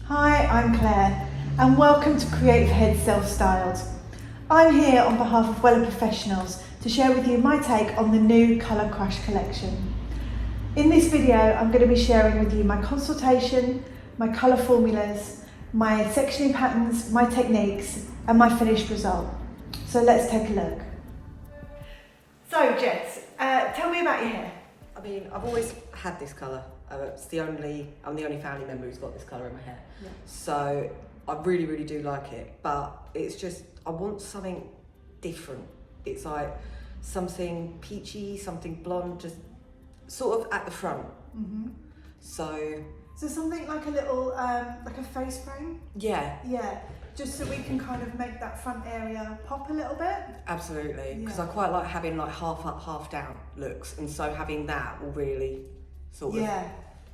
Hi, I'm Claire and welcome to Creative Head Self-Styled. I'm here on behalf of Wella professionals to share with you my take on the new Colour Crush collection. In this video, I'm going to be sharing with you my consultation, my colour formulas, my sectioning patterns, my techniques and my finished result. So let's take a look. So Jess, tell me about your hair. I mean, I've always had this colour. I'm the only family member who's got this colour in my hair. Yeah. So I really do like it, but it's just, I want something different. It's like something peachy, something blonde, just sort of at the front. Mm-hmm. So something like a little, like a face frame? Yeah. Yeah, just so we can kind of make that front area pop a little bit. Absolutely, because Yeah. I quite like having like half up, half down looks, and so having that will really sort of...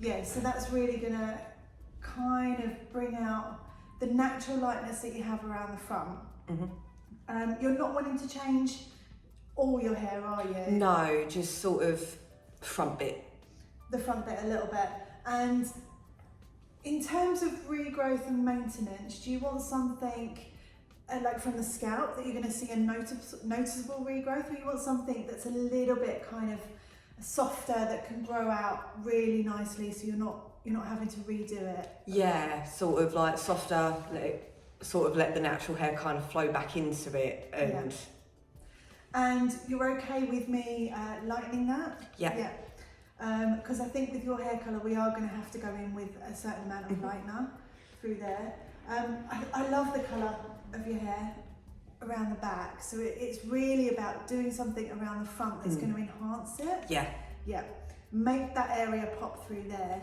Yeah, so that's really gonna kind of bring out the natural lightness that you have around the front. Mm-hmm. You're not wanting to change all your hair, are you? No, just sort of front bit. The front bit a little bit. And in terms of regrowth and maintenance, do you want something like from the scalp that you're going to see a noticeable regrowth, or you want something that's a little bit kind of softer that can grow out really nicely, so you're not having to redo it? Yeah, sort of like softer, let the natural hair kind of flow back into it, and Yeah. And you're okay with me lightening that? Yeah. Because I think with your hair colour we are going to have to go in with a certain amount of lightener through there. I love the colour of your hair around the back, so it's really about doing something around the front that's going to enhance it. Yeah, make that area pop through there,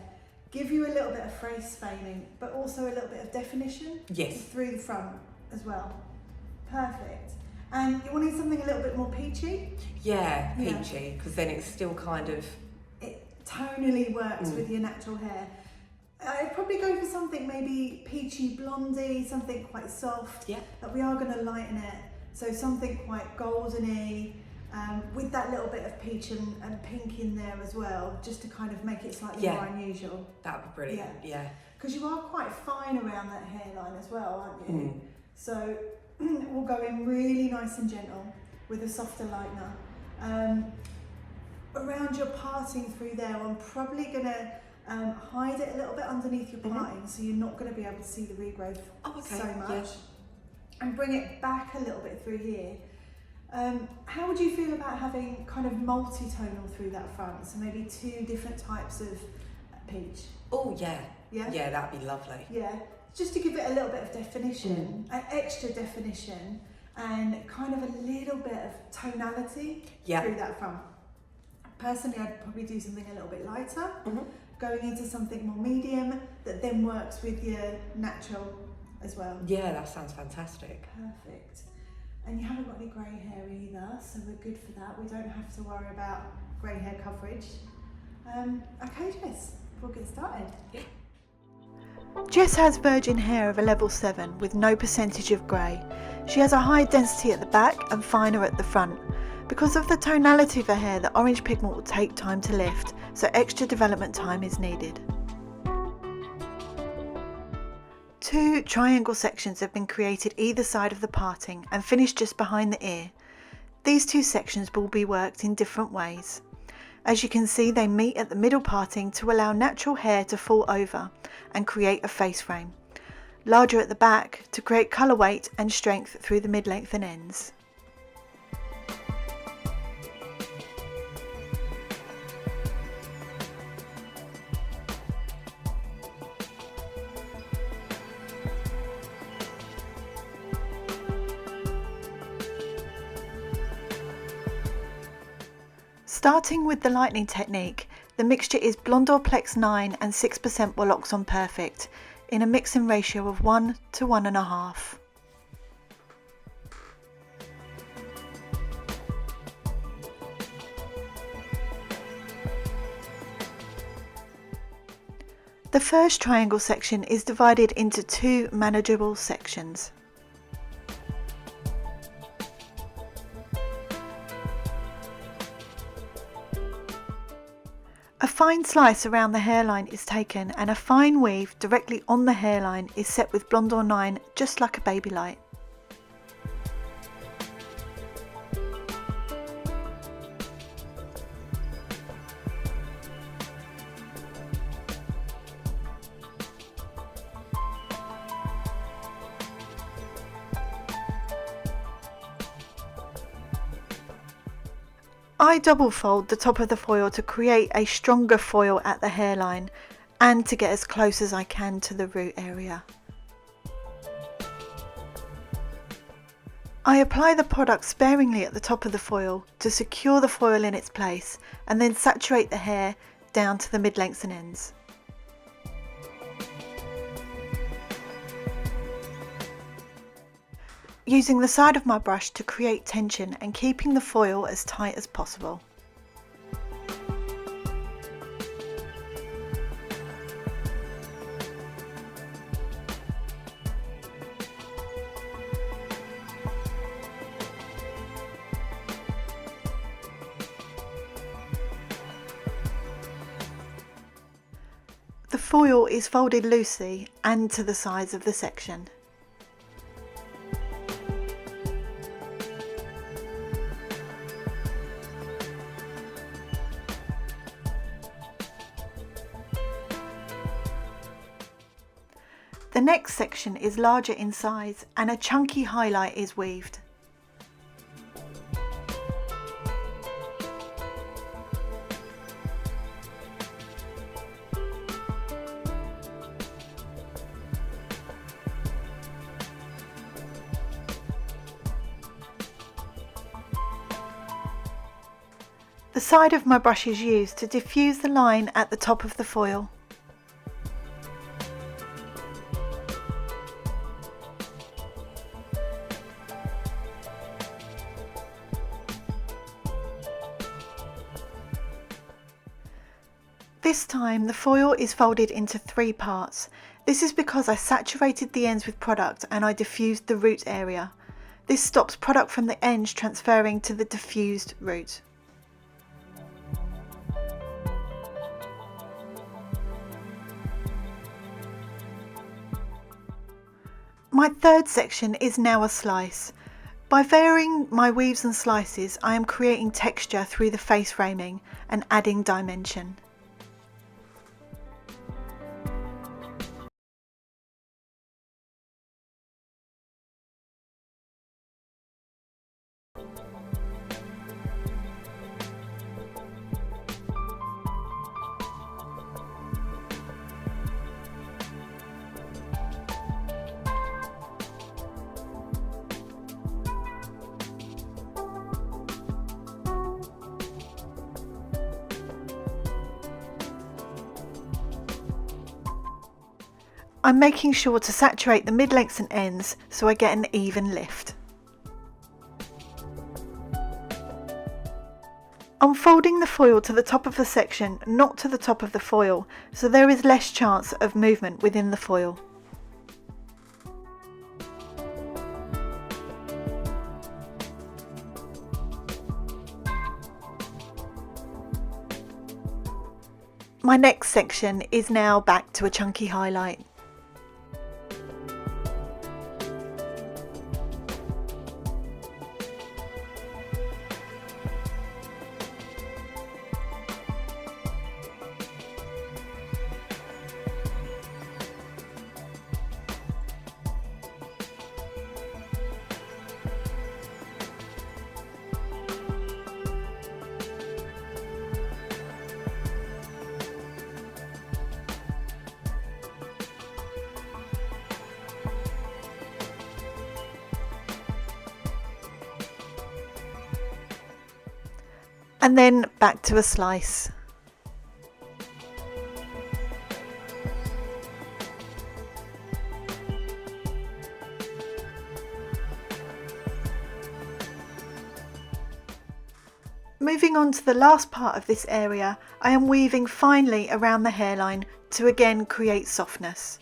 give you a little bit of face framing but also a little bit of definition through the front as well. Perfect. And you're wanting something a little bit more peachy? Yeah, peachy, because then it's still kind of... It tonally works with your natural hair. I'd probably go for something maybe peachy blondie, something quite soft. Yeah. But we are going to lighten it, so something quite goldeny, with that little bit of peach and pink in there as well, just to kind of make it slightly more unusual. That would be brilliant, yeah. Because you are quite fine around that hairline as well, aren't you? So we'll go in really nice and gentle with a softer lightener. Around your parting through there, I'm probably going to hide it a little bit underneath your parting, so you're not going to be able to see the regrowth so much. And bring it back a little bit through here. How would you feel about having kind of multi-tonal through that front? So maybe two different types of peach? Oh yeah. Yeah? Yeah, that'd be lovely. Yeah, just to give it a little bit of definition, extra definition, and kind of a little bit of tonality through that front. Personally, I'd probably do something a little bit lighter, going into something more medium that then works with your natural as well. Yeah, that sounds fantastic. Perfect. And you haven't got any grey hair either, so we're good for that. We don't have to worry about grey hair coverage. Okay, Jess, we'll get started. Yeah. Jess has virgin hair of a level 7 with no percentage of grey. She has a high density at the back and finer at the front. Because of the tonality of her hair, the orange pigment will take time to lift, so extra development time is needed. 2 triangle sections have been created either side of the parting and finished just behind the ear. These 2 sections will be worked in different ways. As you can see, they meet at the middle parting to allow natural hair to fall over and create a face frame. Larger at the back to create colour weight and strength through the mid-length and ends. Starting with the lightening technique, the mixture is Blondorplex 9 and 6% Woloxon Perfect in a mixing ratio of 1 to 1.5. The first triangle section is divided into 2 manageable sections. A fine slice around the hairline is taken and a fine weave directly on the hairline is set with Blonde or 9, just like a baby light. I double fold the top of the foil to create a stronger foil at the hairline and to get as close as I can to the root area. I apply the product sparingly at the top of the foil to secure the foil in its place and then saturate the hair down to the mid-lengths and ends. Using the side of my brush to create tension and keeping the foil as tight as possible. The foil is folded loosely and to the sides of the section. The next section is larger in size and a chunky highlight is weaved. The side of my brush is used to diffuse the line at the top of the foil. This time the foil is folded into 3 parts. This is because I saturated the ends with product and I diffused the root area. This stops product from the ends transferring to the diffused root. My third section is now a slice. By varying my weaves and slices, I am creating texture through the face framing and adding dimension. I'm making sure to saturate the mid-lengths and ends so I get an even lift. I'm folding the foil to the top of the section, not to the top of the foil, so there is less chance of movement within the foil. My next section is now back to a chunky highlight. And then back to a slice. Moving on to the last part of this area, I am weaving finely around the hairline to again create softness.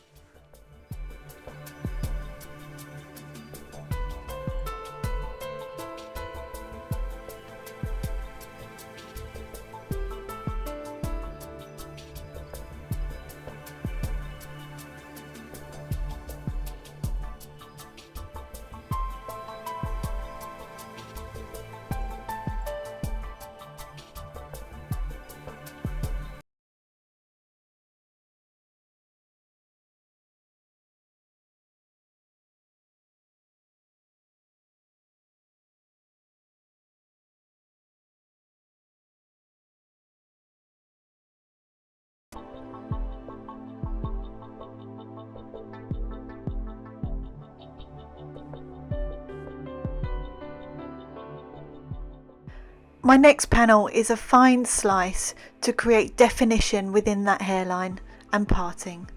My next panel is a fine slice to create definition within that hairline and parting.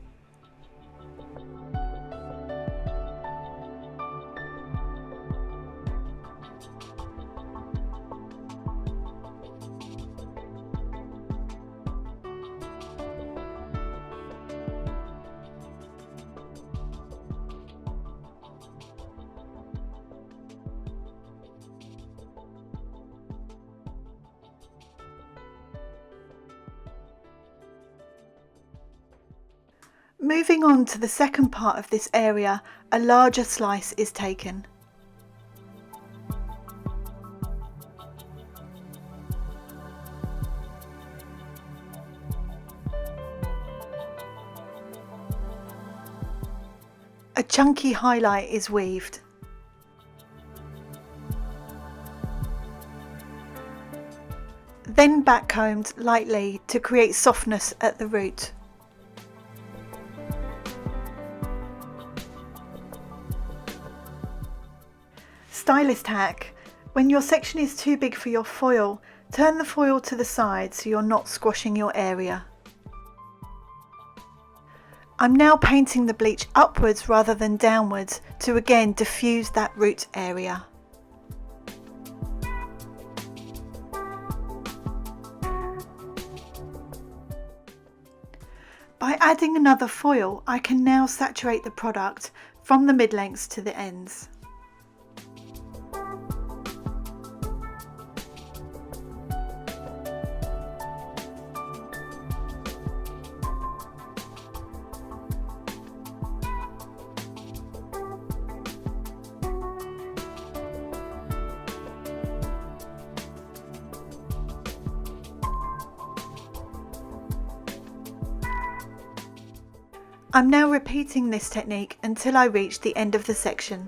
Moving on to the second part of this area, a larger slice is taken. A chunky highlight is weaved. Then backcombed lightly to create softness at the root. Stylist hack: when your section is too big for your foil, turn the foil to the side so you're not squashing your area. I'm now painting the bleach upwards rather than downwards to again diffuse that root area. By adding another foil, I can now saturate the product from the mid-lengths to the ends. I'm now repeating this technique until I reach the end of the section.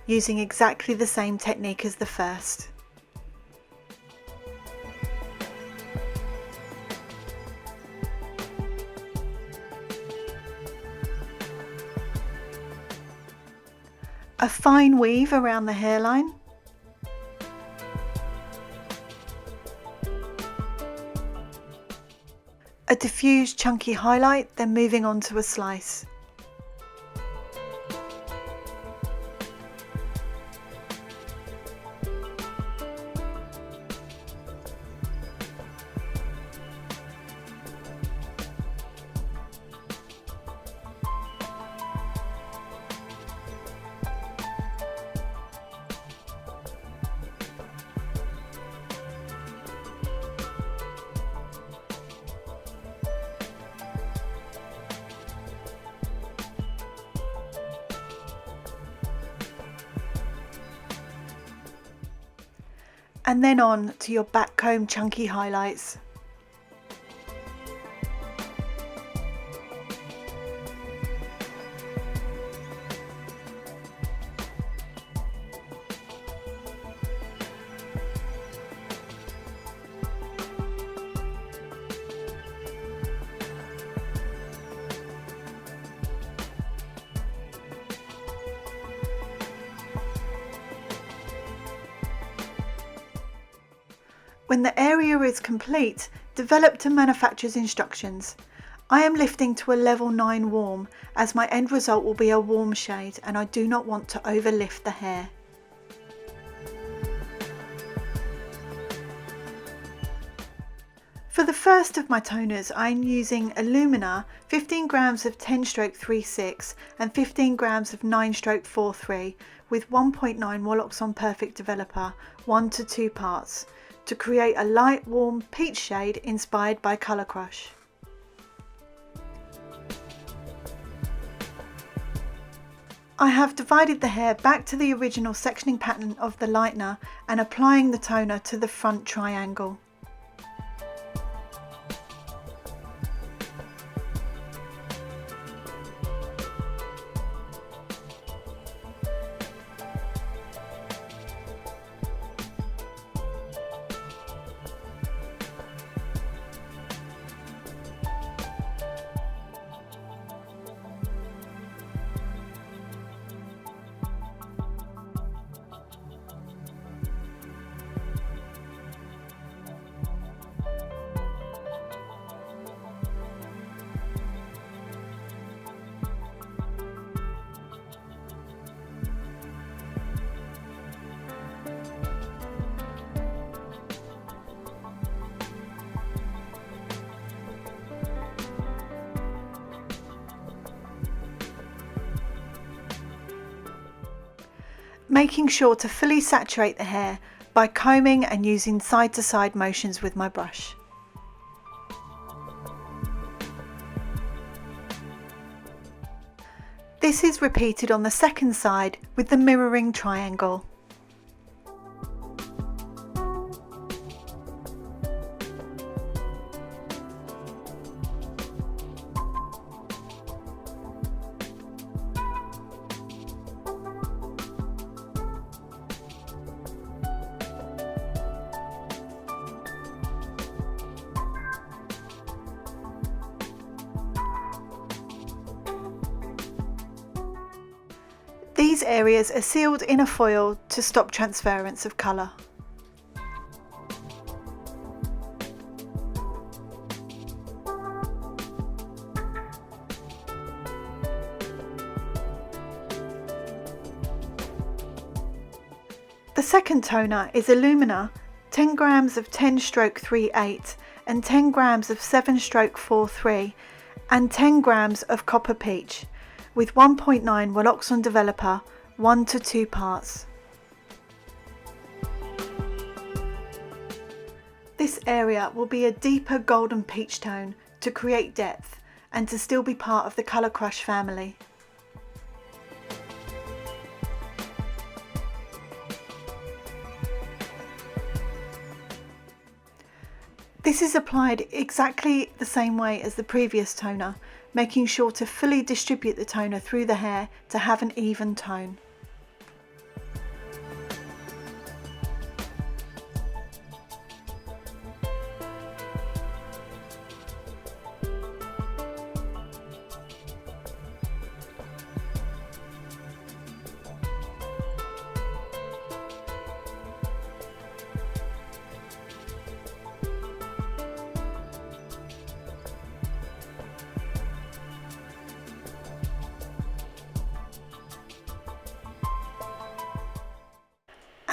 using exactly the same technique as the first. A fine weave around the hairline. A diffused chunky highlight, then moving on to a slice. And then on to your back comb chunky highlights. When the area is complete, develop to manufacturer's instructions. I am lifting to a level 9 warm as my end result will be a warm shade and I do not want to overlift the hair. For the first of my toners, I am using Illumina 15 grams of 10-36 and 15 grams of 9-43 with 1.9 Wella Perfect Developer, 1 to 2 parts, to create a light warm peach shade inspired by Colour Crush. I have divided the hair back to the original sectioning pattern of the lightener and applying the toner to the front triangle. Making sure to fully saturate the hair by combing and using side to side motions with my brush. This is repeated on the second side with the mirroring triangle. These areas are sealed in a foil to stop transference of colour. The second toner is Illumina 10 grams of 10-38 and 10 grams of 7-43 and 10 grams of Copper Peach, with 1.9 Wella Developer, 1 to 2 parts. This area will be a deeper golden peach tone to create depth and to still be part of the Colour Crush family. This is applied exactly the same way as the previous toner, making sure to fully distribute the toner through the hair to have an even tone.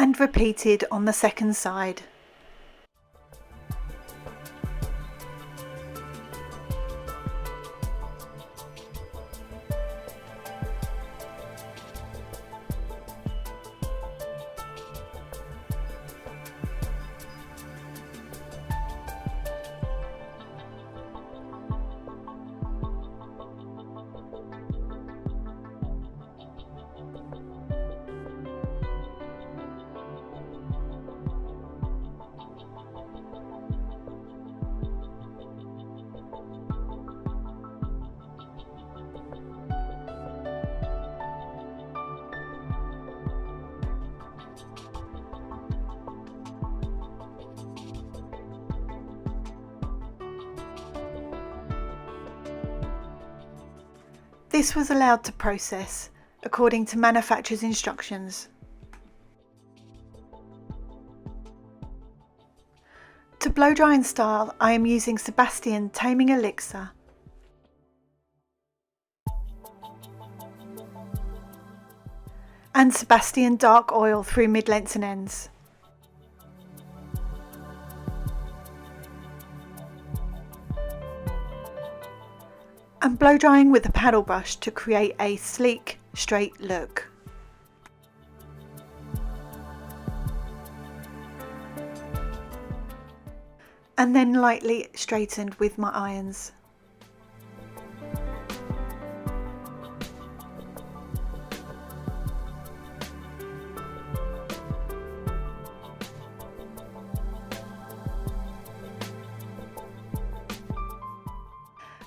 and repeated on the second side. This was allowed to process according to manufacturer's instructions. To blow dry and style, I am using Sebastian Taming Elixir. And Sebastian Dark Oil through mid-lengths and ends. And blow drying with a paddle brush to create a sleek, straight look. And then lightly straightened with my irons.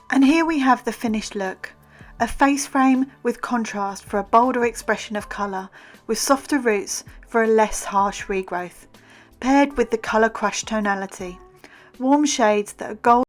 And here we have the finished look, a face frame with contrast for a bolder expression of colour, with softer roots for a less harsh regrowth, paired with the colour crush tonality, warm shades that are gold